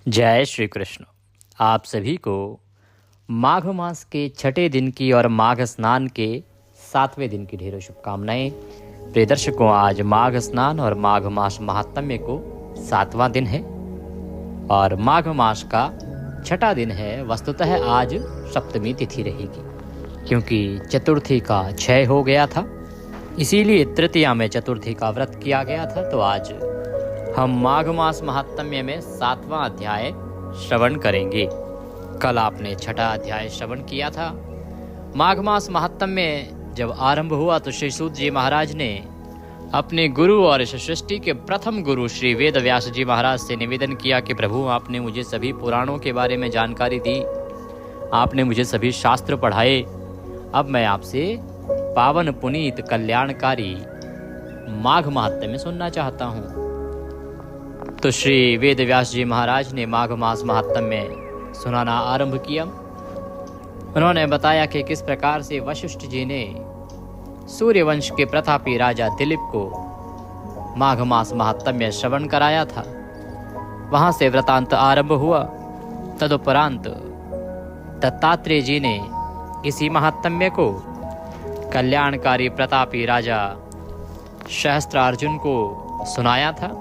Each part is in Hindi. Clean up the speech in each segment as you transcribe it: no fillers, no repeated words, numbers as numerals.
जय श्री कृष्ण। आप सभी को माघ मास के छठे दिन की और माघ स्नान के 7वें दिन की ढेरों शुभकामनाएं। प्रिय दर्शकों, आज माघ स्नान और माघ मास महात्म्य को 7वां दिन है और माघ मास का छठा दिन है। वस्तुतः आज सप्तमी तिथि रहेगी क्योंकि चतुर्थी का क्षय हो गया था, इसीलिए तृतीया में चतुर्थी का व्रत किया गया था। तो आज हम माघ मास महात्म्य में 7वां अध्याय श्रवण करेंगे। कल आपने छठा अध्याय श्रवण किया था। माघ मास महात्म्य जब आरंभ हुआ तो श्री सूत जी महाराज ने अपने गुरु और इस सृष्टि के प्रथम गुरु श्री वेद व्यास जी महाराज से निवेदन किया कि प्रभु, आपने मुझे सभी पुराणों के बारे में जानकारी दी, आपने मुझे सभी शास्त्र पढ़ाए, अब मैं आपसे पावन पुनीत कल्याणकारी माघ महात्म्य सुनना चाहता हूँ। तो श्री वेद व्यास जी महाराज ने माघ मास महात्म्य सुनाना आरंभ किया। उन्होंने बताया कि किस प्रकार से वशिष्ठ जी ने सूर्यवंश के प्रतापी राजा दिलीप को माघ मास महात्म्य श्रवण कराया था। वहां से वृतांत आरंभ हुआ। तदुपरांत दत्तात्रेय जी ने इसी महात्म्य को कल्याणकारी प्रतापी राजा सहस्त्रार्जुन को सुनाया था।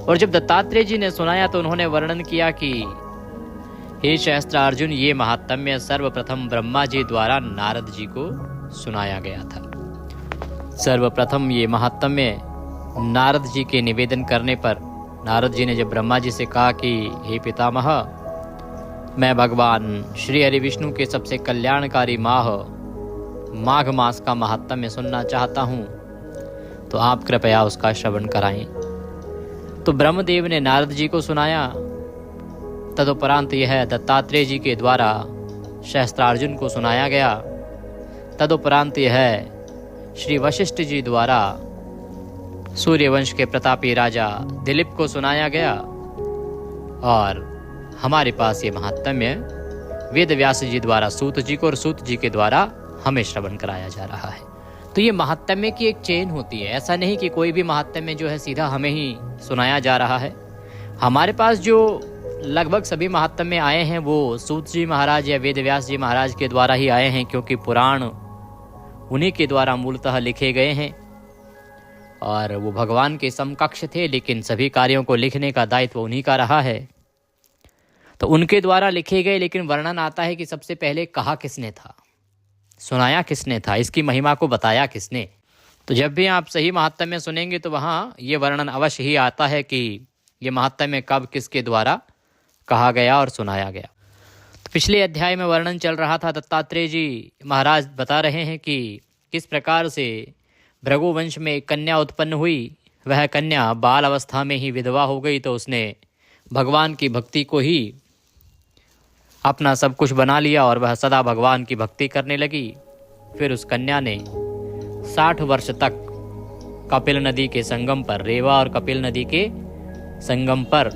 और जब दत्तात्रेय जी ने सुनाया तो उन्होंने वर्णन किया कि हे सहस्त्रार्जुन, ये महात्म्य सर्वप्रथम ब्रह्मा जी द्वारा नारद जी को सुनाया गया था। सर्वप्रथम ये महात्म्य नारद जी के निवेदन करने पर नारद जी ने जब ब्रह्मा जी से कहा कि हे पितामह, मैं भगवान श्री हरि विष्णु के सबसे कल्याणकारी माघ मास का महात्म्य सुनना चाहता हूँ, तो आप कृपया उसका श्रवण कराएं। तो ब्रह्मदेव ने नारद जी को सुनाया। तदुपरांत यह दत्तात्रेय जी के द्वारा सहस्त्रार्जुन को सुनाया गया। तदुपरांत यह श्री वशिष्ठ जी द्वारा सूर्यवंश के प्रतापी राजा दिलीप को सुनाया गया। और हमारे पास ये महात्म्य वेद व्यास जी द्वारा सूत जी को और सूत जी के द्वारा हमें श्रवण कराया जा रहा है। तो ये महात्म्य की एक चेन होती है। ऐसा नहीं कि कोई भी महात्म्य जो है सीधा हमें ही सुनाया जा रहा है। हमारे पास जो लगभग सभी महात्म्य आए हैं वो सूत जी महाराज या वेद व्यास जी महाराज के द्वारा ही आए हैं, क्योंकि पुराण उन्हीं के द्वारा मूलतः लिखे गए हैं और वो भगवान के समकक्ष थे, लेकिन सभी कार्यों को लिखने का दायित्व उन्हीं का रहा है। तो उनके द्वारा लिखे गए, लेकिन वर्णन आता है कि सबसे पहले कहा किसने था, सुनाया किसने था, इसकी महिमा को बताया किसने। तो जब भी आप सही महात्म्य सुनेंगे तो वहाँ ये वर्णन अवश्य ही आता है कि ये महात्म्य कब किसके द्वारा कहा गया और सुनाया गया। तो पिछले अध्याय में वर्णन चल रहा था। दत्तात्रेय जी महाराज बता रहे हैं कि किस प्रकार से भृगुवंश में एक कन्या उत्पन्न हुई। वह कन्या बाल अवस्था में ही विधवा हो गई, तो उसने भगवान की भक्ति को ही अपना सब कुछ बना लिया और वह सदा भगवान की भक्ति करने लगी। फिर उस कन्या ने 60 वर्ष तक कपिल नदी के संगम पर, रेवा और कपिल नदी के संगम पर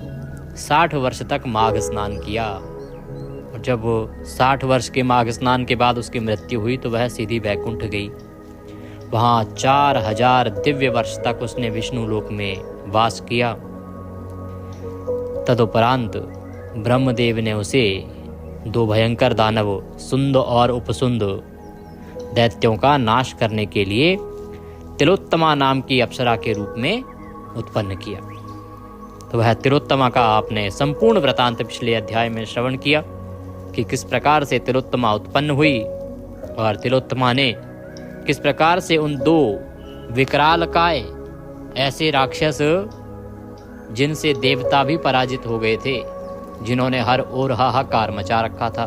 60 वर्ष तक माघ स्नान किया। और जब 60 वर्ष के माघ स्नान के बाद उसकी मृत्यु हुई तो वह सीधी वैकुंठ गई। वहाँ 4000 दिव्य वर्ष तक उसने विष्णु लोक में वास किया। तदुपरांत ब्रह्मदेव ने उसे 2 भयंकर दानव सुंद और उपसुंद दैत्यों का नाश करने के लिए तिलोत्तमा नाम की अप्सरा के रूप में उत्पन्न किया। तो वह तिलोत्तमा का आपने संपूर्ण वृतांत पिछले अध्याय में श्रवण किया कि किस प्रकार से तिलोत्तमा उत्पन्न हुई और तिलोत्तमा ने किस प्रकार से उन 2 विकरालकाय ऐसे राक्षस जिनसे देवता भी पराजित हो गए थे, जिन्होंने हर ओर हाहाकार मचा रखा था,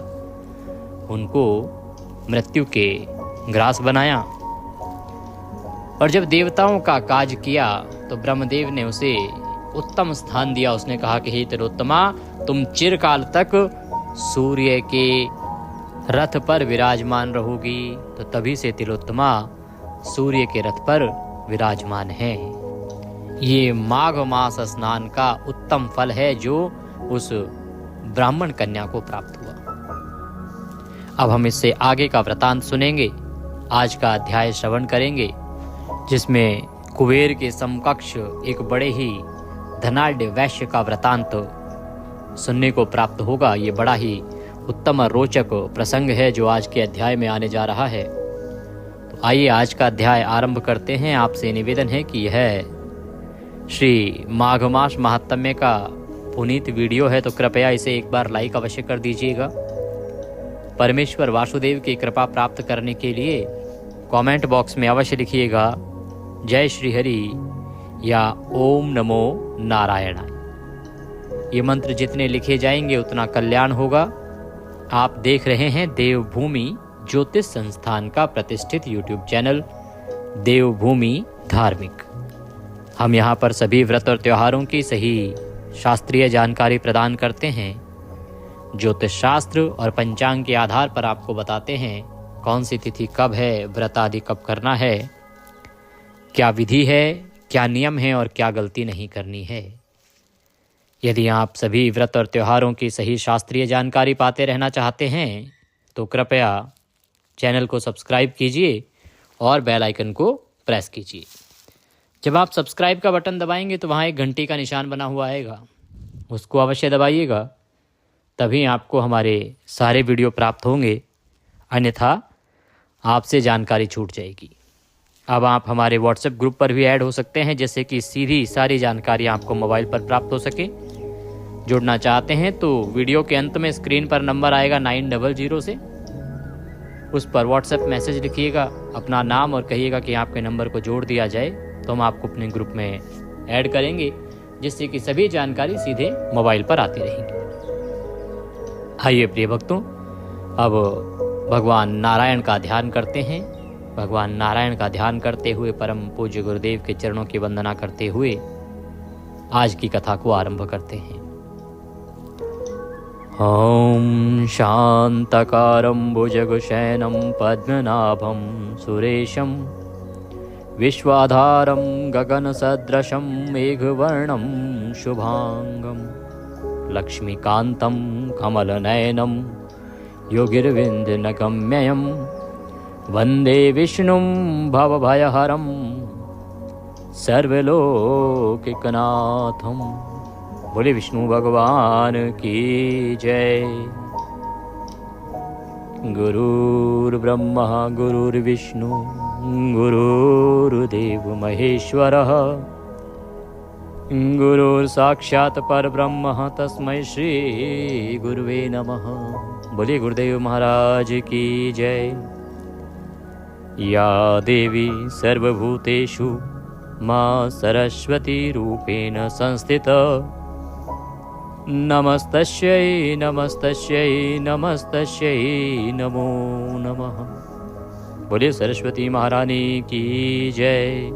उनको मृत्यु के ग्रास बनाया। और जब देवताओं का काज किया तो ब्रह्मदेव ने उसे उत्तम स्थान दिया। उसने कहा कि हे तिलोत्तमा, तुम चिरकाल तक सूर्य के रथ पर विराजमान रहोगी। तो तभी से तिलोत्तमा सूर्य के रथ पर विराजमान है। ये माघ मास स्नान का उत्तम फल है जो उस ब्राह्मण कन्या को प्राप्त हुआ। अब हम इससे आगे का वृतांत सुनेंगे। आज का अध्याय श्रवण करेंगे जिसमें कुबेर के समकक्ष एक बड़े ही धनाढ़ वैश्य का वृतांत सुनने को प्राप्त होगा। ये बड़ा ही उत्तम और रोचक प्रसंग है जो आज के अध्याय में आने जा रहा है। तो आइए आज का अध्याय आरंभ करते हैं। आपसे निवेदन है कि यह श्री माघ मास महात्म्य का पुनीत वीडियो है, तो कृपया इसे एक बार लाइक अवश्य कर दीजिएगा। परमेश्वर वासुदेव की कृपा प्राप्त करने के लिए कमेंट बॉक्स में अवश्य लिखिएगा जय श्री हरि या ओम नमो नारायणाय। ये मंत्र जितने लिखे जाएंगे उतना कल्याण होगा। आप देख रहे हैं देवभूमि ज्योतिष संस्थान का प्रतिष्ठित यूट्यूब चैनल देवभूमि धार्मिक। हम यहाँ पर सभी व्रत और त्योहारों की सही शास्त्रीय जानकारी प्रदान करते हैं। ज्योतिष शास्त्र और पंचांग के आधार पर आपको बताते हैं कौन सी तिथि कब है, व्रत आदि कब करना है, क्या विधि है, क्या नियम है और क्या गलती नहीं करनी है। यदि आप सभी व्रत और त्योहारों की सही शास्त्रीय जानकारी पाते रहना चाहते हैं तो कृपया चैनल को सब्सक्राइब कीजिए और बेल आइकन को प्रेस कीजिए। जब आप सब्सक्राइब का बटन दबाएंगे तो वहाँ एक घंटी का निशान बना हुआ आएगा, उसको अवश्य दबाइएगा, तभी आपको हमारे सारे वीडियो प्राप्त होंगे, अन्यथा आपसे जानकारी छूट जाएगी। अब आप हमारे व्हाट्सएप ग्रुप पर भी ऐड हो सकते हैं, जैसे कि सीधी सारी जानकारी आपको मोबाइल पर प्राप्त हो सके। जुड़ना चाहते हैं तो वीडियो के अंत में स्क्रीन पर नंबर आएगा 900 से, उस पर व्हाट्सएप मैसेज लिखिएगा अपना नाम और कहिएगा कि आपके नंबर को जोड़ दिया जाए, तो हम आपको अपने ग्रुप में ऐड करेंगे, जिससे कि सभी जानकारी सीधे मोबाइल पर आती रहेंगी। आइए प्रिय भक्तों, अब भगवान नारायण का ध्यान करते हैं। भगवान नारायण का ध्यान करते हुए परम पूज्य गुरुदेव के चरणों की वंदना करते हुए आज की कथा को आरंभ करते हैं। ओम शांतकारं भुजगशयनं पद्मनाभं सुरेशं विश्वाधारं गगनसदृशं मेघवर्णं शुभांगं लक्ष्मीकान्तं कमलनयनं योगिर्विन्दनगम्यं वन्दे विष्णुं भवभयहरं सर्वलोकैकनाथं। बोले विष्णु भगवान की जय। गुरुर्ब्रह्मा गुरुर्विष्णु गुरुर्देव महेश्वरः गुरुर्साक्षात् परब्रह्म तस्मै श्री गुरुवे नमः। बोले गुरुदेव महाराज की जय। या देवी सर्वभूतेषु मां सरस्वती रूपेण संस्थिता नमस्तस्यै नमस्तस्यै नमस्तस्यै नमो नमः। बोलिए सरस्वती महारानी की जय।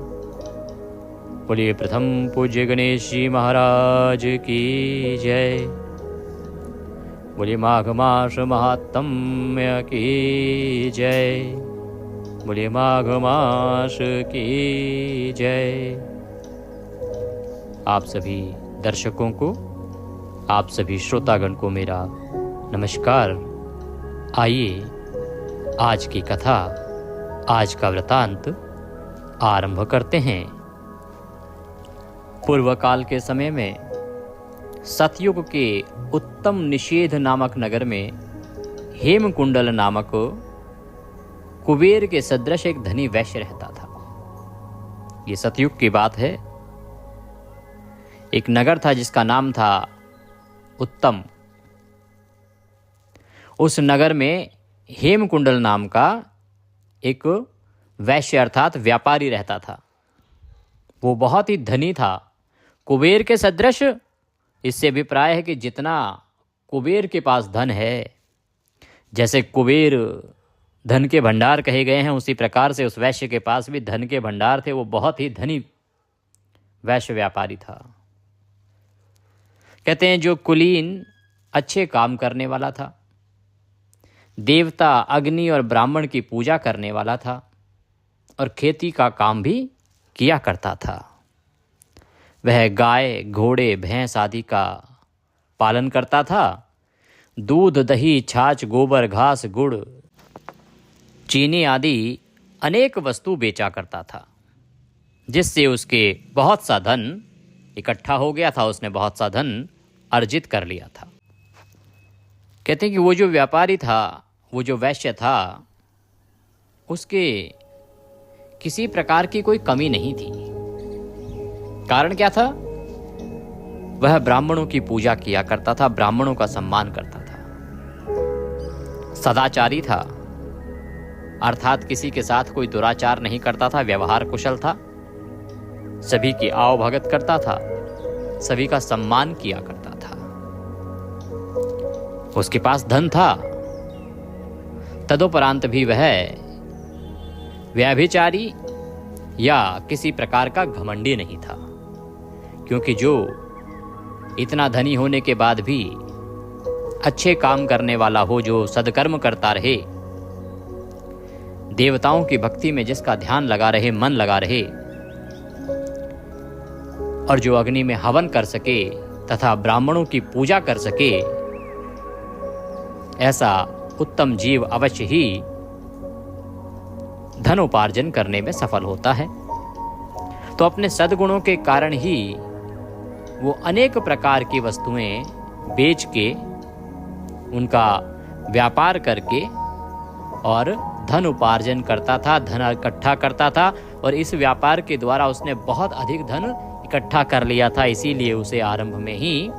बोलिए प्रथम पूज्य गणेश जी महाराज की जय। बोलिए माघ मास महात्म्य की जय। बोलिए माघ मास की जय। आप सभी दर्शकों को, आप सभी श्रोतागण को मेरा नमस्कार। आइए आज की कथा, आज का वृतांत आरंभ करते हैं। पूर्व काल के समय में सतयुग के उत्तम निषेध नामक नगर में हेमकुंडल नामक कुबेर के सदृश एक धनी वैश्य रहता था। ये सतयुग की बात है। एक नगर था जिसका नाम था उत्तम। उस नगर में हेमकुंडल नाम का एक वैश्य अर्थात व्यापारी रहता था। वो बहुत ही धनी था, कुबेर के सदृश। इससे अभिप्राय है कि जितना कुबेर के पास धन है, जैसे कुबेर धन के भंडार कहे गए हैं, उसी प्रकार से उस वैश्य के पास भी धन के भंडार थे। वो बहुत ही धनी वैश्य व्यापारी था। कहते हैं जो कुलीन अच्छे काम करने वाला था, देवता अग्नि और ब्राह्मण की पूजा करने वाला था और खेती का काम भी किया करता था। वह गाय, घोड़े, भैंस आदि का पालन करता था। दूध, दही, छाछ, गोबर, घास, गुड़, चीनी आदि अनेक वस्तु बेचा करता था, जिससे उसके बहुत सा धन इकट्ठा हो गया था। उसने बहुत सा धन अर्जित कर लिया था। कहते हैं कि वो जो व्यापारी था, वो जो वैश्य था, उसके किसी प्रकार की कोई कमी नहीं थी। कारण क्या था? वह ब्राह्मणों की पूजा किया करता था, ब्राह्मणों का सम्मान करता था, सदाचारी था, अर्थात किसी के साथ कोई दुराचार नहीं करता था, व्यवहार कुशल था, सभी की आव भगत करता था, सभी का सम्मान किया करता था। उसके पास धन था, तदुपरांत भी वह व्यभिचारी या किसी प्रकार का घमंडी नहीं था, क्योंकि जो इतना धनी होने के बाद भी अच्छे काम करने वाला हो, जो सदकर्म करता रहे, देवताओं की भक्ति में जिसका ध्यान लगा रहे, मन लगा रहे, और जो अग्नि में हवन कर सके तथा ब्राह्मणों की पूजा कर सके, ऐसा उत्तम जीव अवश्य ही धनोपार्जन करने में सफल होता है। तो अपने सद्गुणों के कारण ही वो अनेक प्रकार की वस्तुएं बेच के, उनका व्यापार करके और धन उपार्जन करता था, धन इकट्ठा करता था, और इस व्यापार के द्वारा उसने बहुत अधिक धन इकट्ठा कर लिया था। इसीलिए उसे आरंभ में ही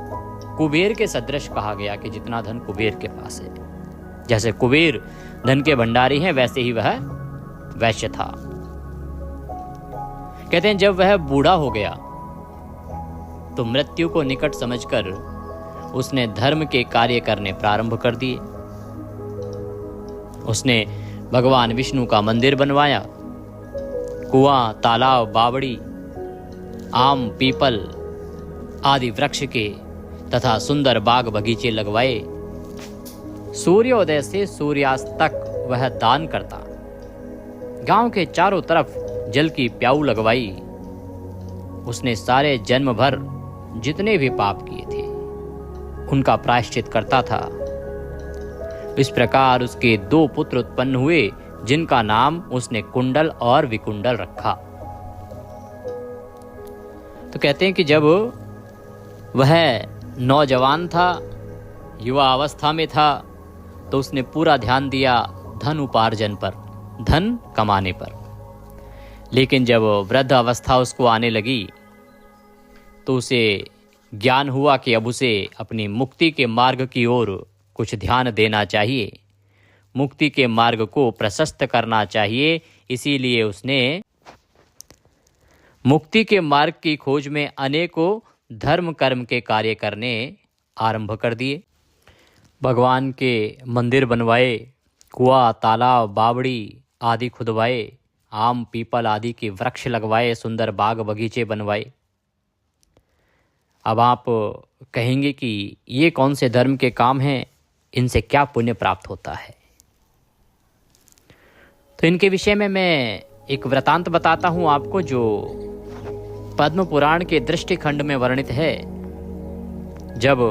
कुबेर के सदृश कहा गया कि जितना धन कुबेर के पास है। जैसे कुबेर धन के भंडारी हैं, वैसे ही वह वैश्य था। कहते हैं जब वह बूढ़ा हो गया तो मृत्यु को निकट समझकर उसने धर्म के कार्य करने प्रारंभ कर दिए। उसने भगवान विष्णु का मंदिर बनवाया, कुआं, तालाब, बावड़ी, आम, पीपल आदि वृक्ष के तथा सुंदर बाग बगीचे लगवाए। सूर्योदय से सूर्यास्त तक वह दान करता। गांव के चारों तरफ जल की प्याऊ लगवाई। उसने सारे जन्म भर जितने भी पाप किए थे उनका प्रायश्चित करता था। इस प्रकार उसके 2 पुत्र उत्पन्न हुए, जिनका नाम उसने कुंडल और विकुंडल रखा। तो कहते हैं कि जब वह नौजवान था, युवा अवस्था में था, तो उसने पूरा ध्यान दिया धन उपार्जन पर, धन कमाने पर। लेकिन जब वृद्ध अवस्था उसको आने लगी तो उसे ज्ञान हुआ कि अब उसे अपनी मुक्ति के मार्ग की ओर कुछ ध्यान देना चाहिए, मुक्ति के मार्ग को प्रशस्त करना चाहिए। इसीलिए उसने मुक्ति के मार्ग की खोज में अनेकों धर्म कर्म के कार्य करने आरंभ कर दिए। भगवान के मंदिर बनवाए, कुआं, तालाब, बावड़ी आदि खुदवाए, आम, पीपल आदि के वृक्ष लगवाए, सुंदर बाग बगीचे बनवाए। अब आप कहेंगे कि ये कौन से धर्म के काम हैं, इनसे क्या पुण्य प्राप्त होता है? तो इनके विषय में मैं एक वृतांत बताता हूं आपको, जो पद्म पुराण के दृष्टि खंड में वर्णित है। जब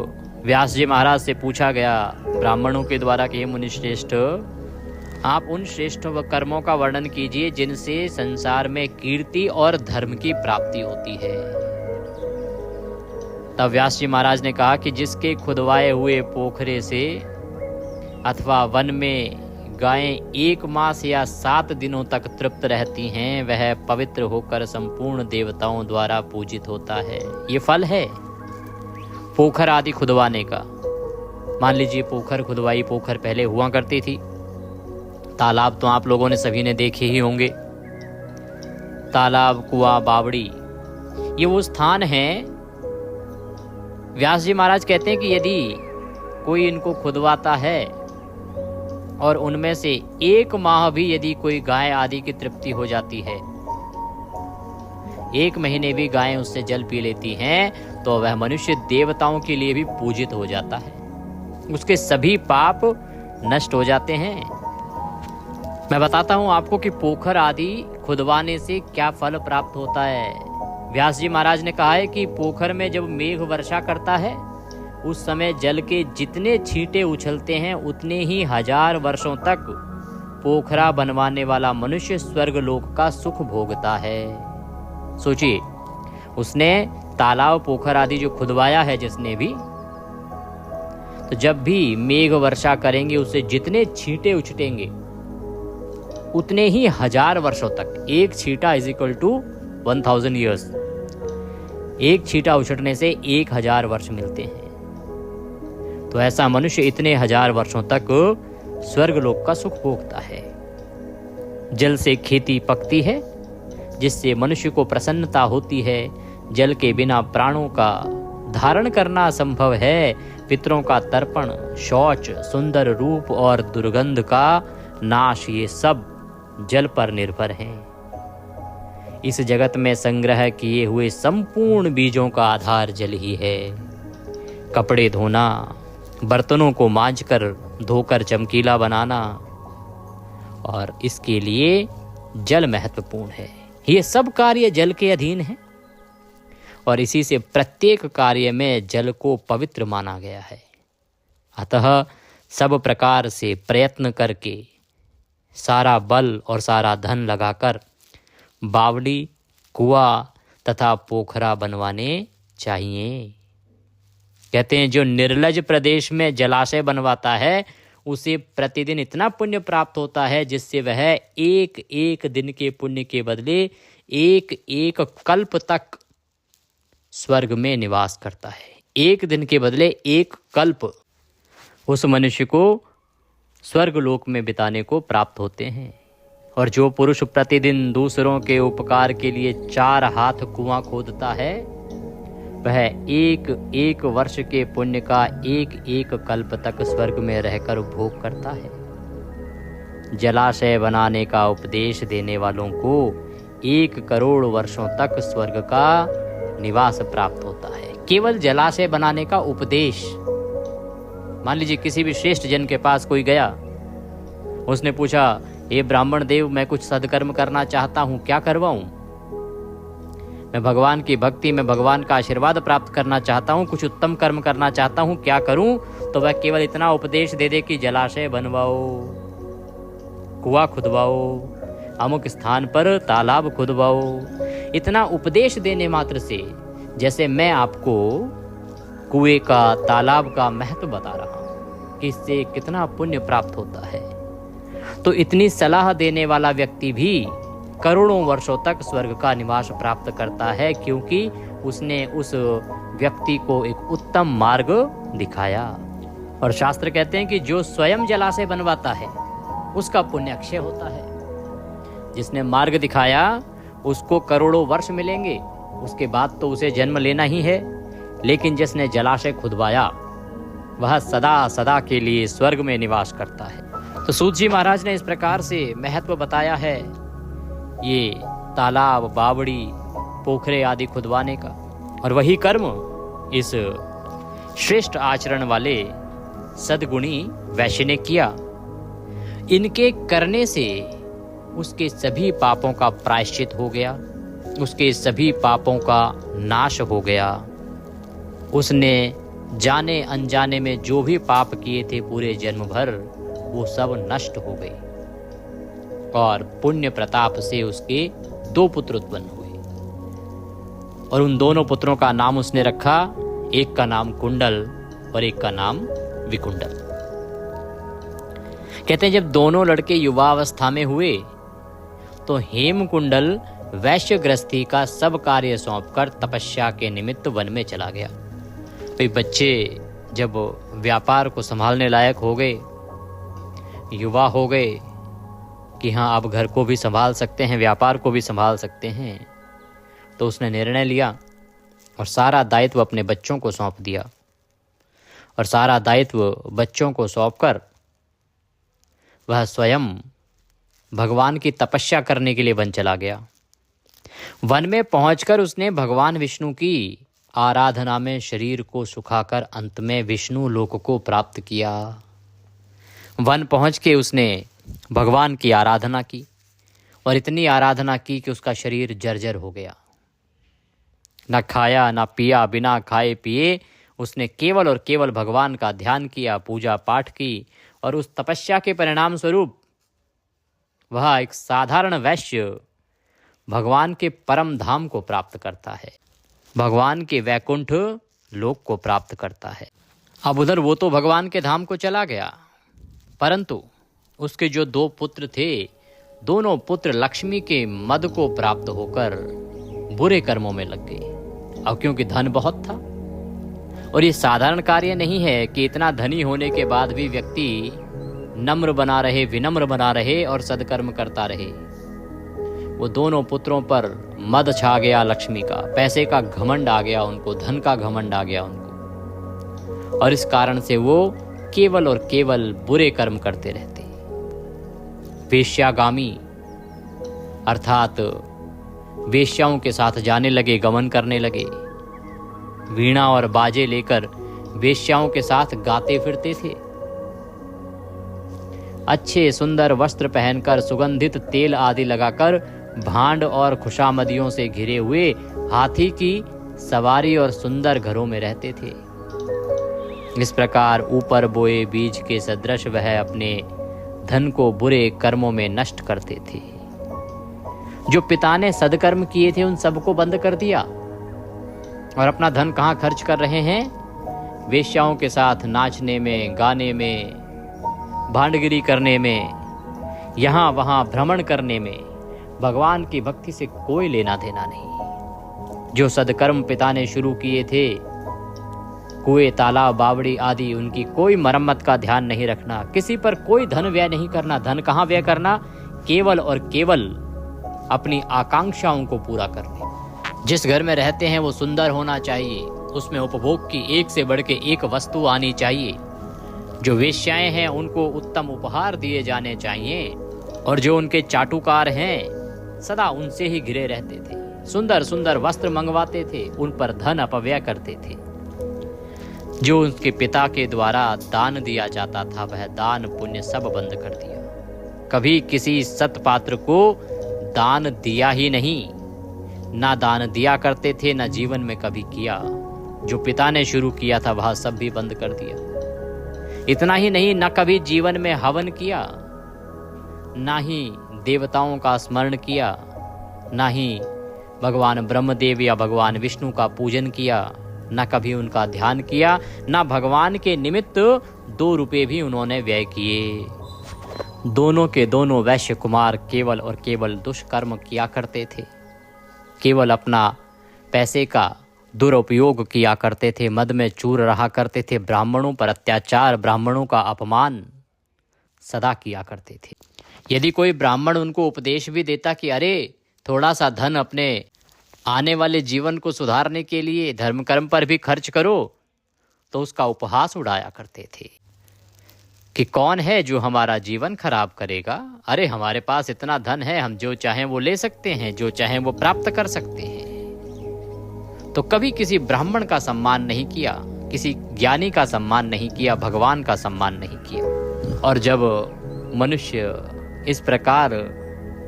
व्यास जी महाराज से पूछा गया ब्राह्मणों के द्वारा कि हे मुनिश्रेष्ठ, आप उन श्रेष्ठ कर्मों का वर्णन कीजिए जिनसे संसार में कीर्ति और धर्म की प्राप्ति होती है। तब व्यास जी महाराज ने कहा कि जिसके खुदवाए हुए पोखरे से अथवा वन में गायें 1 मास या 7 दिनों तक तृप्त रहती हैं, वह पवित्र होकर संपूर्ण देवताओं द्वारा पूजित होता है। ये फल है पोखर आदि खुदवाने का। मान लीजिए पोखर खुदवाई, पोखर पहले हुआ करती थी। तालाब तो आप लोगों ने सभी ने देखे ही होंगे। तालाब, कुआं, बावड़ी, ये वो स्थान हैं। व्यास जी महाराज कहते हैं कि यदि कोई इनको खुदवाता है और उनमें से 1 माह भी यदि कोई गाय आदि की तृप्ति हो जाती है, 1 महीने भी गायें उससे जल पी लेती हैं, तो वह मनुष्य देवताओं के लिए भी पूजित हो जाता है। उसके सभी पाप नष्ट हो जाते हैं। मैं बताता हूं आपको कि पोखर आदि खुदवाने से क्या फल प्राप्त होता है। व्यास जी महाराज ने कहा है कि पोखर में जब मेघ वर्षा करता है, उस समय जल के जितने छींटे उछलते हैं, उतने ही 1000 वर्षों तक पोखरा बनवाने वाला मनुष्य स्वर्गलोक का सुख भोगता है। सोचिए, उसने तालाब, पोखर आदि जो खुदवाया है जिसने भी, तो जब भी मेघ वर्षा करेंगे उससे जितने छींटे उछटेंगे उतने ही 1000 वर्षों तक, एक छींटा इज इक्वल टू 1000 ईयर्स, एक छींटा उछटने से 1000 वर्ष मिलते हैं। तो ऐसा मनुष्य इतने 1000 वर्षों तक स्वर्गलोक का सुख भोगता है। जल से खेती पकती है जिससे मनुष्य को प्रसन्नता होती है। जल के बिना प्राणों का धारण करना असंभव है। पितरों का तर्पण, शौच, सुंदर रूप और दुर्गंध का नाश, ये सब जल पर निर्भर है। इस जगत में संग्रह किए हुए संपूर्ण बीजों का आधार जल ही है। कपड़े धोना, बर्तनों को मांजकर धोकर चमकीला बनाना, और इसके लिए जल महत्वपूर्ण है। ये सब कार्य जल के अधीन है और इसी से प्रत्येक कार्य में जल को पवित्र माना गया है। अतः सब प्रकार से प्रयत्न करके, सारा बल और सारा धन लगाकर बावड़ी, कुआं तथा पोखरा बनवाने चाहिए। कहते हैं जो निर्लज प्रदेश में जलाशय बनवाता है उसे प्रतिदिन इतना पुण्य प्राप्त होता है जिससे वह एक एक दिन के पुण्य के बदले एक एक कल्प तक स्वर्ग में निवास करता है। एक दिन के बदले एक कल्प उस मनुष्य को स्वर्ग लोक में बिताने को प्राप्त होते हैं। और जो पुरुष प्रतिदिन दूसरों के उपकार के लिए 4 हाथ कुआं खोदता है वह एक एक वर्ष के पुण्य का एक एक कल्प तक स्वर्ग में रहकर उपभोग करता है। जलाशय बनाने का उपदेश देने वालों को 1 करोड़ वर्षों तक स्वर्ग का निवास प्राप्त होता है। केवल जलाशय बनाने का उपदेश। मान लीजिए किसी भी श्रेष्ठ जन के पास कोई गया, उसने पूछा, हे ब्राह्मण देव, मैं कुछ सदकर्म करना चाहता हूँ, क्या करवाऊं? मैं भगवान की भक्ति में भगवान का आशीर्वाद प्राप्त करना चाहता हूँ, कुछ उत्तम कर्म करना चाहता हूँ, क्या करूं? तो वह केवल इतना उपदेश दे दे कि जलाशय बनवाओ, कुआं खुदवाओ, अमुक स्थान पर तालाब खुदवाओ। इतना उपदेश देने मात्र से, जैसे मैं आपको कुएं का, तालाब का महत्व बता रहा हूँ कि इससे कितना पुण्य प्राप्त होता है, तो इतनी सलाह देने वाला व्यक्ति भी करोड़ों वर्षों तक स्वर्ग का निवास प्राप्त करता है, क्योंकि उसने उस व्यक्ति को एक उत्तम मार्ग दिखाया। और शास्त्र कहते हैं कि जो स्वयं जलाशय बनवाता है उसका पुण्य अक्षय होता है। जिसने मार्ग दिखाया उसको करोड़ों वर्ष मिलेंगे, उसके बाद तो उसे जन्म लेना ही है। लेकिन जिसने जलाशय खुदवाया वह सदा सदा के लिए स्वर्ग में निवास करता है। तो सूत जी महाराज ने इस प्रकार से महत्व बताया है ये तालाब, बावड़ी, पोखरे आदि खुदवाने का। और वही कर्म इस श्रेष्ठ आचरण वाले सद्गुणी वैश्य ने किया। इनके करने से उसके सभी पापों का प्रायश्चित हो गया, उसके सभी पापों का नाश हो गया। उसने जाने अनजाने में जो भी पाप किए थे पूरे जन्म भर, वो सब नष्ट हो गए और पुण्य प्रताप से उसके 2 पुत्र उत्पन्न हुए। और उन दोनों पुत्रों का नाम उसने रखा, एक का नाम कुंडल और एक का नाम विकुंडल। कहते हैं जब दोनों लड़के युवावस्था में हुए तो हेमकुंडल वैश्य गृहस्थी का सब कार्य सौंपकर तपस्या के निमित्त वन में चला गया। भाई बच्चे जब व्यापार को संभालने लायक हो गए, युवा हो गए कि हाँ अब घर को भी संभाल सकते हैं, व्यापार को भी संभाल सकते हैं, तो उसने निर्णय लिया और सारा दायित्व अपने बच्चों को सौंप दिया। और सारा दायित्व बच्चों को सौंपकर वह स्वयं भगवान की तपस्या करने के लिए वन चला गया। वन में पहुंचकर उसने भगवान विष्णु की आराधना में शरीर को सुखाकर अंत में विष्णु लोक को प्राप्त किया। वन पहुंच के उसने भगवान की आराधना की और इतनी आराधना की कि उसका शरीर जर्जर हो गया। न खाया न पिया, बिना खाए पिए उसने केवल और केवल भगवान का ध्यान किया, पूजा पाठ की, और उस तपस्या के परिणाम स्वरूप वह एक साधारण वैश्य भगवान के परम धाम को प्राप्त करता है, भगवान के वैकुंठ लोक को प्राप्त करता है। अब उधर वो तो भगवान के धाम को चला गया, परंतु उसके जो 2 पुत्र थे, दोनों पुत्र लक्ष्मी के मद को प्राप्त होकर बुरे कर्मों में लग गए। अब क्योंकि धन बहुत था, और ये साधारण कार्य नहीं है कि इतना धनी होने के बाद भी व्यक्ति नम्र बना रहे, विनम्र बना रहे और सदकर्म करता रहे। वो दोनों पुत्रों पर मद छा गया, लक्ष्मी का, पैसे का घमंड आ गया उनको, धन का घमंड आ गया उनको, और इस कारण से वो केवल और केवल बुरे कर्म करते रहते। वेश्यागामी अर्थात वेश्याओं के साथ जाने लगे, गमन करने लगे। वीणा और बाजे लेकर वेश्याओं के साथ गाते फिरते थे। अच्छे सुंदर वस्त्र पहनकर, सुगंधित तेल आदि लगाकर, भांड और खुशामदियों से घिरे हुए हाथी की सवारी और सुंदर घरों में रहते थे। इस प्रकार ऊपर बोए बीज के सदृश वह अपने धन को बुरे कर्मों में नष्ट करते थे। जो पिता ने सदकर्म किए थे उन सबको बंद कर दिया, और अपना धन कहाँ खर्च कर रहे हैं? वेश्याओं के साथ नाचने में, गाने में, भांडगिरी करने में, यहाँ वहाँ भ्रमण करने में। भगवान की भक्ति से कोई लेना देना नहीं। जो सदकर्म पिता ने शुरू किए थे, कुएं, तालाब, बावड़ी आदि, उनकी कोई मरम्मत का ध्यान नहीं रखना, किसी पर कोई धन व्यय नहीं करना। धन कहाँ व्यय करना? केवल और केवल अपनी आकांक्षाओं को पूरा करने। जिस घर में रहते हैं वो सुंदर होना चाहिए, उसमें उपभोग की एक से बढ़ के एक वस्तु आनी चाहिए। जो वेश्याएं हैं उनको उत्तम उपहार दिए जाने चाहिए, और जो उनके चाटुकार हैं सदा उनसे ही घिरे रहते थे। सुंदर सुंदर वस्त्र मंगवाते थे, उन पर धन अपव्यय करते थे। जो उनके पिता के द्वारा दान दिया जाता था वह दान पुण्य सब बंद कर दिया। कभी किसी सत्पात्र को दान दिया ही नहीं, ना दान दिया करते थे, ना जीवन में कभी किया। जो पिता ने शुरू किया था वह सब भी बंद कर दिया। इतना ही नहीं, ना कभी जीवन में हवन किया, ना ही देवताओं का स्मरण किया, ना ही भगवान ब्रह्मदेव या भगवान विष्णु का पूजन किया, ना कभी उनका ध्यान किया, ना भगवान के निमित्त 2 रुपए भी उन्होंने व्यय किए। दोनों के दोनों वैश्य कुमार केवल और केवल दुष्कर्म किया करते थे, केवल अपना पैसे का दुरुपयोग किया करते थे, मद में चूर रहा करते थे, ब्राह्मणों पर अत्याचार, ब्राह्मणों का अपमान सदा किया करते थे। यदि कोई ब्राह्मण उनको उपदेश भी देता कि अरे थोड़ा सा धन अपने आने वाले जीवन को सुधारने के लिए धर्म कर्म पर भी खर्च करो, तो उसका उपहास उड़ाया करते थे कि कौन है जो हमारा जीवन खराब करेगा। अरे हमारे पास इतना धन है, हम जो चाहें वो ले सकते हैं, जो चाहें वो प्राप्त कर सकते हैं। तो कभी किसी ब्राह्मण का सम्मान नहीं किया, किसी ज्ञानी का सम्मान नहीं किया, भगवान का सम्मान नहीं किया। और जब मनुष्य इस प्रकार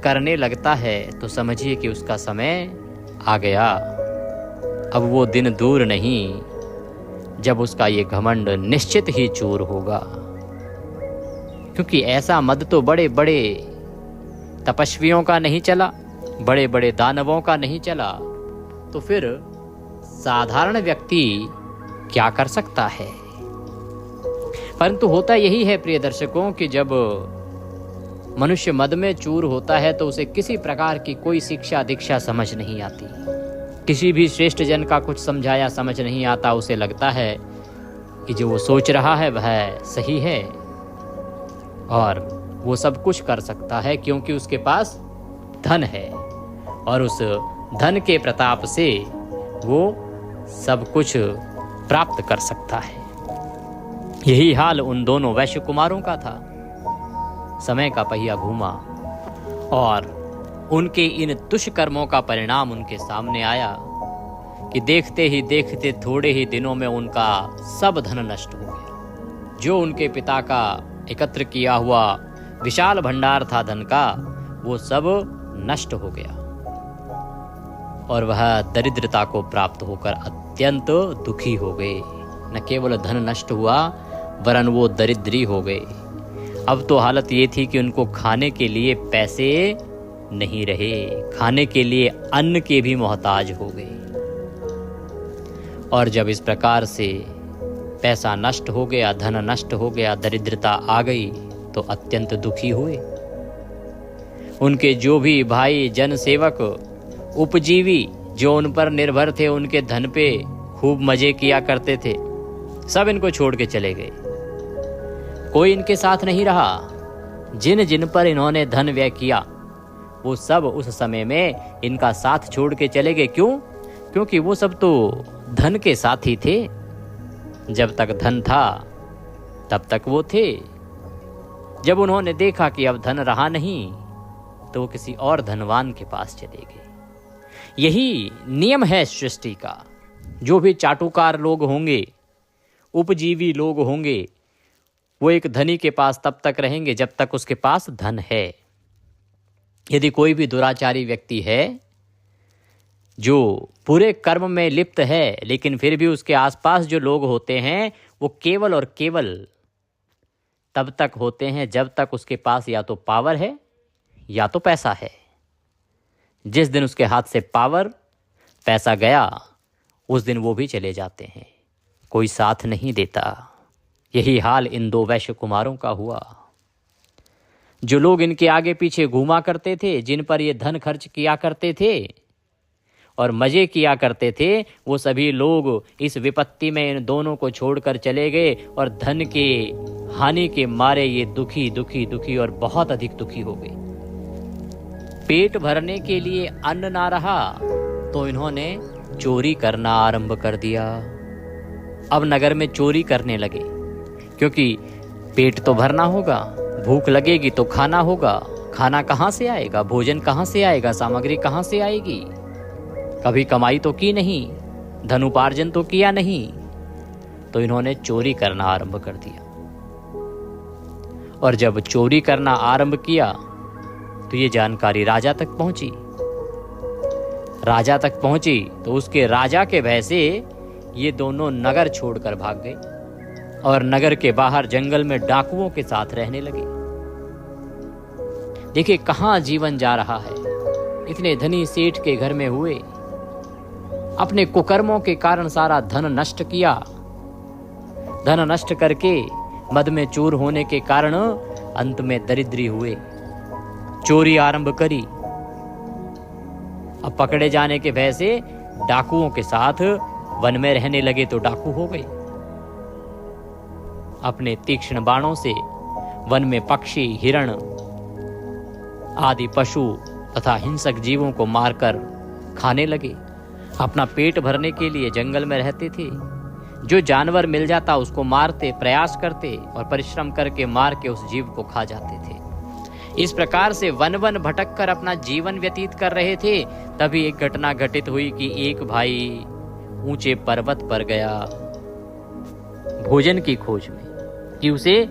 करने लगता है तो समझिए कि उसका समय आ गया। अब वो दिन दूर नहीं जब उसका ये घमंड निश्चित ही चूर होगा, क्योंकि ऐसा मद तो बड़े बड़े तपस्वियों का नहीं चला, बड़े बड़े दानवों का नहीं चला, तो फिर साधारण व्यक्ति क्या कर सकता है? परंतु होता यही है प्रिय दर्शकों कि जब मनुष्य मद में चूर होता है तो उसे किसी प्रकार की कोई शिक्षा दीक्षा समझ नहीं आती, किसी भी श्रेष्ठ जन का कुछ समझाया समझ नहीं आता। उसे लगता है कि जो वो सोच रहा है वह सही है और वो सब कुछ कर सकता है, क्योंकि उसके पास धन है और उस धन के प्रताप से वो सब कुछ प्राप्त कर सकता है। यही हाल उन दोनों वैश्य कुमारों का था। समय का पहिया घूमा और उनके इन दुष्कर्मों का परिणाम उनके सामने आया कि देखते ही देखते थोड़े ही दिनों में उनका सब धन नष्ट हो गया। जो उनके पिता का एकत्र किया हुआ विशाल भंडार था धन का, वो सब नष्ट हो गया और वह दरिद्रता को प्राप्त होकर अत्यंत दुखी हो गए। न केवल धन नष्ट हुआ वरन वो दरिद्री हो गए। अब तो हालत ये थी कि उनको खाने के लिए पैसे नहीं रहे, खाने के लिए अन्न के भी मोहताज हो गए। और जब इस प्रकार से पैसा नष्ट हो गया, धन नष्ट हो गया, दरिद्रता आ गई तो अत्यंत दुखी हुए। उनके जो भी भाई जन सेवक उपजीवी जो उन पर निर्भर थे, उनके धन पे खूब मजे किया करते थे, सब इनको छोड़ के चले गए। कोई इनके साथ नहीं रहा। जिन जिन पर इन्होंने धन व्यय किया वो सब उस समय में इनका साथ छोड़ के चले गए। क्यों? क्योंकि वो सब तो धन के साथ ही थे। जब तक धन था तब तक वो थे। जब उन्होंने देखा कि अब धन रहा नहीं तो वो किसी और धनवान के पास चले गए। यही नियम है सृष्टि का। जो भी चाटुकार लोग होंगे, उपजीवी लोग होंगे, वो एक धनी के पास तब तक रहेंगे जब तक उसके पास धन है। यदि कोई भी दुराचारी व्यक्ति है जो पूरे कर्म में लिप्त है, लेकिन फिर भी उसके आसपास जो लोग होते हैं वो केवल और केवल तब तक होते हैं जब तक उसके पास या तो पावर है या तो पैसा है। जिस दिन उसके हाथ से पावर पैसा गया उस दिन वो भी चले जाते हैं, कोई साथ नहीं देता। यही हाल इन दो वैश्य कुमारों का हुआ। जो लोग इनके आगे पीछे घूमा करते थे, जिन पर ये धन खर्च किया करते थे और मजे किया करते थे, वो सभी लोग इस विपत्ति में इन दोनों को छोड़कर चले गए और धन के हानि के मारे ये दुखी दुखी दुखी और बहुत अधिक दुखी हो गए। पेट भरने के लिए अन्न ना रहा तो इन्होंने चोरी करना आरंभ कर दिया। अब नगर में चोरी करने लगे, क्योंकि पेट तो भरना होगा, भूख लगेगी तो खाना होगा। खाना कहाँ से आएगा, भोजन कहाँ से आएगा, सामग्री कहाँ से आएगी? कभी कमाई तो की नहीं, धन उपार्जन तो किया नहीं, तो इन्होंने चोरी करना आरंभ कर दिया। और जब चोरी करना आरंभ किया तो ये जानकारी राजा तक पहुंची। राजा तक पहुंची तो उसके राजा के भय से ये दोनों नगर छोड़कर भाग गए और नगर के बाहर जंगल में डाकुओं के साथ रहने लगे। देखिए कहां जीवन जा रहा है। इतने धनी सेठ के घर में हुए, अपने कुकर्मों के कारण सारा धन नष्ट किया। धन नष्ट करके मद में चूर होने के कारण अंत में दरिद्री हुए, चोरी आरंभ करी। अब पकड़े जाने के भय से डाकुओं के साथ वन में रहने लगे तो डाकू हो गए। अपने तीक्ष्ण बाणों से वन में पक्षी, हिरण आदि पशु तथा हिंसक जीवों को मारकर खाने लगे। अपना पेट भरने के लिए जंगल में रहते थे। जो जानवर मिल जाता उसको मारते, प्रयास करते और परिश्रम करके मार के उस जीव को खा जाते थे। इस प्रकार से वन वन भटक कर अपना जीवन व्यतीत कर रहे थे। तभी एक घटना घटित हुई कि एक भाई ऊंचे पर्वत पर गया भोजन की खोज में, कि उसे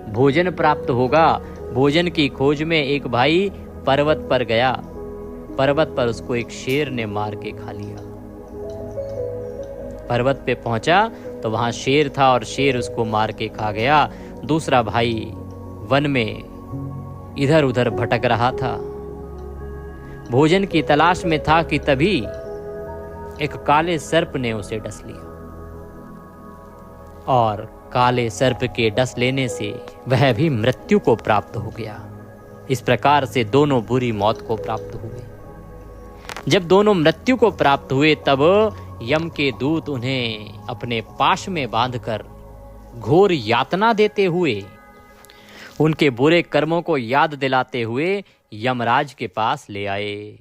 भोजन प्राप्त होगा। भोजन की खोज में एक भाई पर्वत पर गया। पर्वत पर उसको एक शेर ने मार के खा लिया। पर्वत पे पहुंचा तो वहां शेर था और शेर उसको मार के खा गया। दूसरा भाई वन में इधर उधर भटक रहा था, भोजन की तलाश में था कि तभी एक काले सर्प ने उसे डस लिया और काले सर्प के डस लेने से वह भी मृत्यु को प्राप्त हो गया। इस प्रकार से दोनों बुरी मौत को प्राप्त हुए। जब दोनों मृत्यु को प्राप्त हुए तब यम के दूत उन्हें अपने पाश में बांधकर घोर यातना देते हुए, उनके बुरे कर्मों को याद दिलाते हुए यमराज के पास ले आए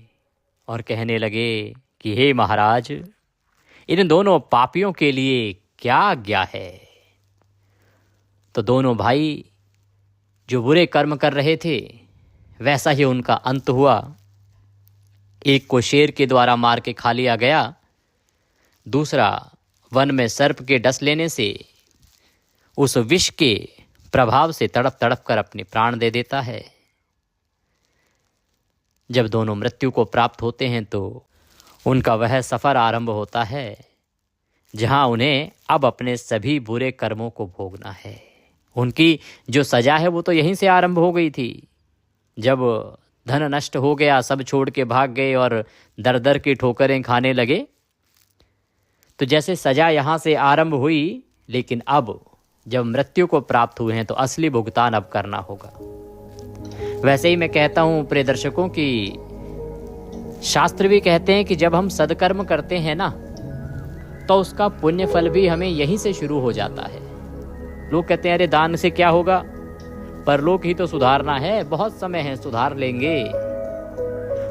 और कहने लगे कि हे महाराज, इन दोनों पापियों के लिए क्या आज्ञा है? तो दोनों भाई जो बुरे कर्म कर रहे थे वैसा ही उनका अंत हुआ। एक को शेर के द्वारा मार के खा लिया गया, दूसरा वन में सर्प के डस लेने से उस विष के प्रभाव से तड़प तड़प कर अपने प्राण दे देता है। जब दोनों मृत्यु को प्राप्त होते हैं तो उनका वह सफर आरंभ होता है जहां उन्हें अब अपने सभी बुरे कर्मों को भोगना है। उनकी जो सजा है वो तो यहीं से आरंभ हो गई थी। जब धन नष्ट हो गया, सब छोड़ के भाग गए और दर दर की ठोकरें खाने लगे, तो जैसे सजा यहां से आरंभ हुई लेकिन अब जब मृत्यु को प्राप्त हुए हैं तो असली भुगतान अब करना होगा। वैसे ही मैं कहता हूँ प्रिय दर्शकों कि शास्त्र भी कहते हैं कि जब हम सदकर्म करते हैं ना तो उसका पुण्य फल भी हमें यहीं से शुरू हो जाता है। लोग कहते हैं अरे दान से क्या होगा, परलोक ही तो सुधारना है, बहुत समय है सुधार लेंगे।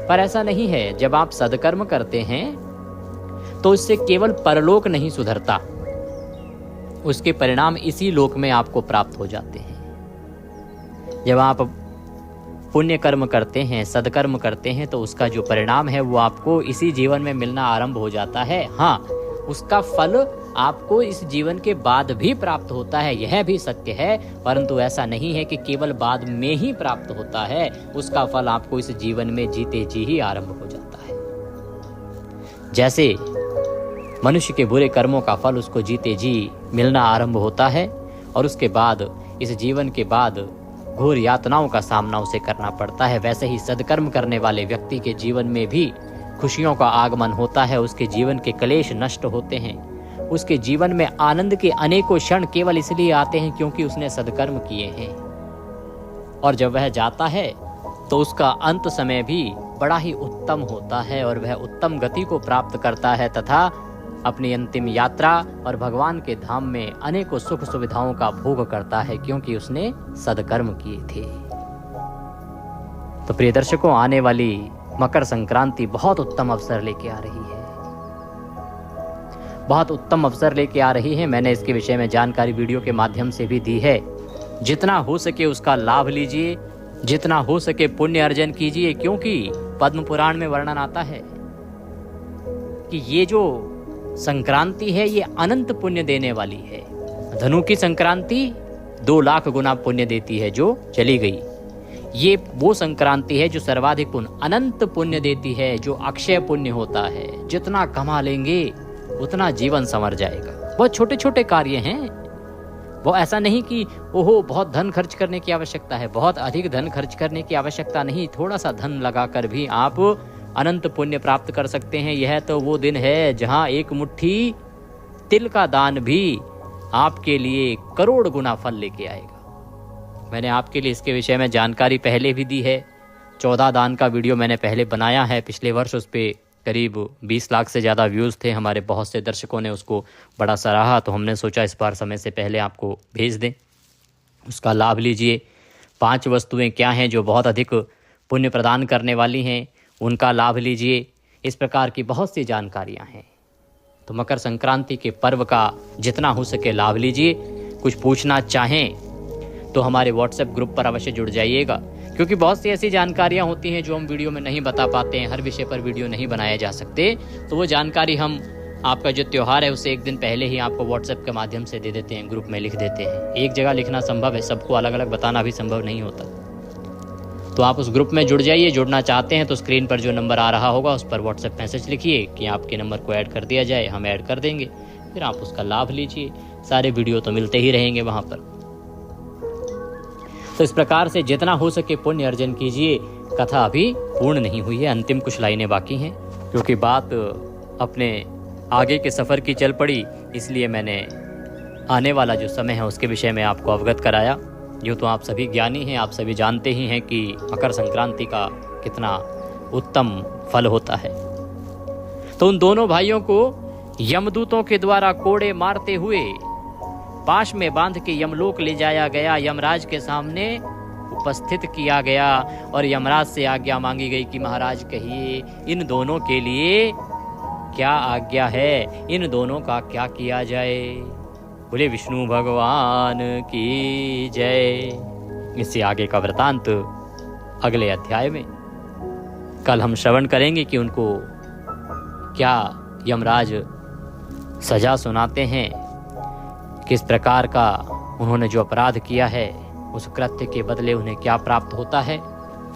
पर ऐसा नहीं है। जब आप सदकर्म करते हैं तो इससे केवल परलोक नहीं सुधरता, उसके परिणाम इसी लोक में आपको प्राप्त हो जाते हैं। जब आप पुण्य कर्म करते हैं, सदकर्म करते हैं, तो उसका जो परिणाम है वो आपको इसी जीवन में मिलना आरंभ हो जाता है। हाँ, उसका फल आपको इस जीवन के बाद भी प्राप्त होता है, यह भी सत्य है। परंतु ऐसा नहीं है कि केवल बाद में ही प्राप्त होता है, उसका फल आपको इस जीवन में जीते जी ही आरंभ हो जाता है। जैसे मनुष्य के बुरे कर्मों का फल उसको जीते जी मिलना आरंभ होता है और उसके बाद इस जीवन के बाद घोर यातनाओं का सामना उसे करना पड़ता है, वैसे ही सदकर्म करने वाले व्यक्ति के जीवन में भी खुशियों का आगमन होता है। उसके जीवन के क्लेश नष्ट होते हैं, उसके जीवन में आनंद के अनेकों क्षण केवल इसलिए आते हैं क्योंकि उसने सदकर्म किए हैं। और जब वह जाता है तो उसका अंत समय भी बड़ा ही उत्तम होता है और वह उत्तम गति को प्राप्त करता है तथा अपनी अंतिम यात्रा और भगवान के धाम में अनेकों सुख सुविधाओं का भोग करता है, क्योंकि उसने सदकर्म किए थे। तो प्रिय दर्शकों, आने वाली मकर संक्रांति बहुत उत्तम अवसर लेके आ रही है, बहुत उत्तम अवसर लेके आ रही है। मैंने इसके विषय में जानकारी वीडियो के माध्यम से भी दी है। जितना हो सके उसका लाभ लीजिए, जितना हो सके पुण्य अर्जन कीजिए, क्योंकि पद्म पुराण में वर्णन आता है कि ये जो संक्रांति है ये अनंत पुण्य देने वाली है। धनु की संक्रांति 2 लाख गुना पुण्य देती है जो चली गई। ये वो संक्रांति है जो सर्वाधिक पुण्य, अनंत पुण्य देती है, जो अक्षय पुण्य होता है। जितना कमा लेंगे उतना जीवन संवर जाएगा। बहुत छोटे छोटे कार्य हैं, वो ऐसा नहीं कि ओहो बहुत धन खर्च करने की आवश्यकता है, बहुत अधिक धन खर्च करने की आवश्यकता नहीं। थोड़ा सा धन लगाकर भी आप अनंत पुण्य प्राप्त कर सकते हैं। यह तो वो दिन है जहां एक मुट्ठी तिल का दान भी आपके लिए करोड़ गुना फल लेके आएगा। मैंने आपके लिए इसके विषय में जानकारी पहले भी दी है। 14 दान का वीडियो मैंने पहले बनाया है पिछले वर्ष, उस पर करीब 20 लाख से ज़्यादा व्यूज़ थे। हमारे बहुत से दर्शकों ने उसको बड़ा सराहा, तो हमने सोचा इस बार समय से पहले आपको भेज दें, उसका लाभ लीजिए। 5 वस्तुएं क्या हैं जो बहुत अधिक पुण्य प्रदान करने वाली हैं, उनका लाभ लीजिए। इस प्रकार की बहुत सी जानकारियां हैं। तो मकर संक्रांति के पर्व का जितना हो सके लाभ लीजिए। कुछ पूछना चाहें तो हमारे व्हाट्सएप ग्रुप पर अवश्य जुड़ जाइएगा, क्योंकि बहुत सी ऐसी जानकारियां होती हैं जो हम वीडियो में नहीं बता पाते हैं। हर विषय पर वीडियो नहीं बनाए जा सकते, तो वो जानकारी हम आपका जो त्यौहार है उससे एक दिन पहले ही आपको व्हाट्सएप के माध्यम से दे देते हैं, ग्रुप में लिख देते हैं। एक जगह लिखना संभव है, सबको अलग अलग बताना भी संभव नहीं होता। तो आप उस ग्रुप में जुड़ जाइए। जुड़ना चाहते हैं तो स्क्रीन पर जो नंबर आ रहा होगा उस पर व्हाट्सएप मैसेज लिखिए कि आपके नंबर को ऐड कर दिया जाए, हम ऐड कर देंगे, फिर आप उसका लाभ लीजिए। सारे वीडियो तो मिलते ही रहेंगे वहाँ पर। तो इस प्रकार से जितना हो सके पुण्य अर्जन कीजिए। कथा अभी पूर्ण नहीं हुई है, अंतिम कुछ लाइनें बाकी हैं, क्योंकि बात अपने आगे के सफ़र की चल पड़ी, इसलिए मैंने आने वाला जो समय है उसके विषय में आपको अवगत कराया। यूँ तो आप सभी ज्ञानी हैं, आप सभी जानते ही हैं कि मकर संक्रांति का कितना उत्तम फल होता है। तो उन दोनों भाइयों को यमदूतों के द्वारा कोड़े मारते हुए पाश में बांध के यमलोक ले जाया गया, यमराज के सामने उपस्थित किया गया और यमराज से आज्ञा मांगी गई कि महाराज कहिए इन दोनों के लिए क्या आज्ञा है, इन दोनों का क्या किया जाए। बोले विष्णु भगवान की जय। इससे आगे का वृतांत अगले अध्याय में कल हम श्रवण करेंगे कि उनको क्या यमराज सजा सुनाते हैं, किस प्रकार का उन्होंने जो अपराध किया है उस कृत्य के बदले उन्हें क्या प्राप्त होता है।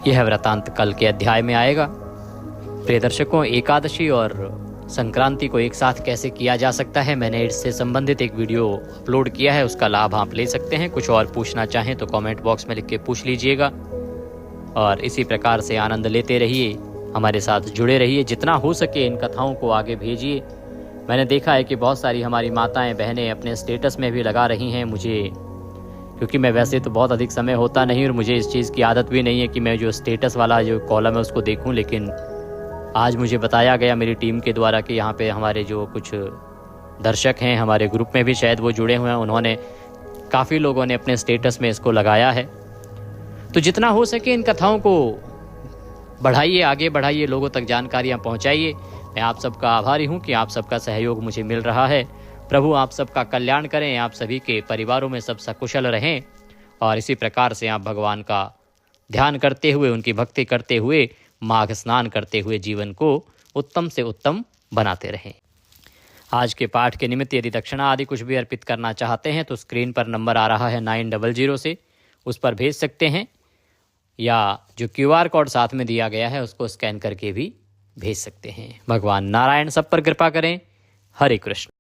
यह वृतांत कल के अध्याय में आएगा। प्रिय दर्शकों, एकादशी और संक्रांति को एक साथ कैसे किया जा सकता है, मैंने इससे संबंधित एक वीडियो अपलोड किया है, उसका लाभ आप ले सकते हैं। कुछ और पूछना चाहें तो कमेंट बॉक्स में लिख के पूछ लीजिएगा और इसी प्रकार से आनंद लेते रहिए, हमारे साथ जुड़े रहिए। जितना हो सके इन कथाओं को आगे भेजिए, मैंने देखा है कि बहुत सारी हमारी माताएं बहनें अपने स्टेटस में भी लगा रही हैं मुझे, क्योंकि मैं वैसे तो बहुत अधिक समय होता नहीं और मुझे इस चीज़ की आदत भी नहीं है कि मैं जो स्टेटस वाला जो कॉलम है उसको देखूं, लेकिन आज मुझे बताया गया मेरी टीम के द्वारा कि यहाँ पे हमारे जो कुछ दर्शक हैं, हमारे ग्रुप में भी शायद वो जुड़े हुए हैं, उन्होंने काफ़ी लोगों ने अपने स्टेटस में इसको लगाया है। तो जितना हो सके इन कथाओं को बढ़ाइए, आगे बढ़ाइए, लोगों तक जानकारियाँ पहुँचाइए। मैं आप सबका आभारी हूँ कि आप सबका सहयोग मुझे मिल रहा है। प्रभु आप सबका कल्याण करें, आप सभी के परिवारों में सब सकुशल रहें और इसी प्रकार से आप भगवान का ध्यान करते हुए, उनकी भक्ति करते हुए, माघ स्नान करते हुए जीवन को उत्तम से उत्तम बनाते रहें। आज के पाठ के निमित्त यदि दक्षिणा आदि कुछ भी अर्पित करना चाहते हैं तो स्क्रीन पर नंबर आ रहा है 900 से, उस पर भेज सकते हैं, या जो QR कोड साथ में दिया गया है उसको स्कैन करके भी भेज सकते हैं। भगवान नारायण सब पर कृपा करें। हरे कृष्ण।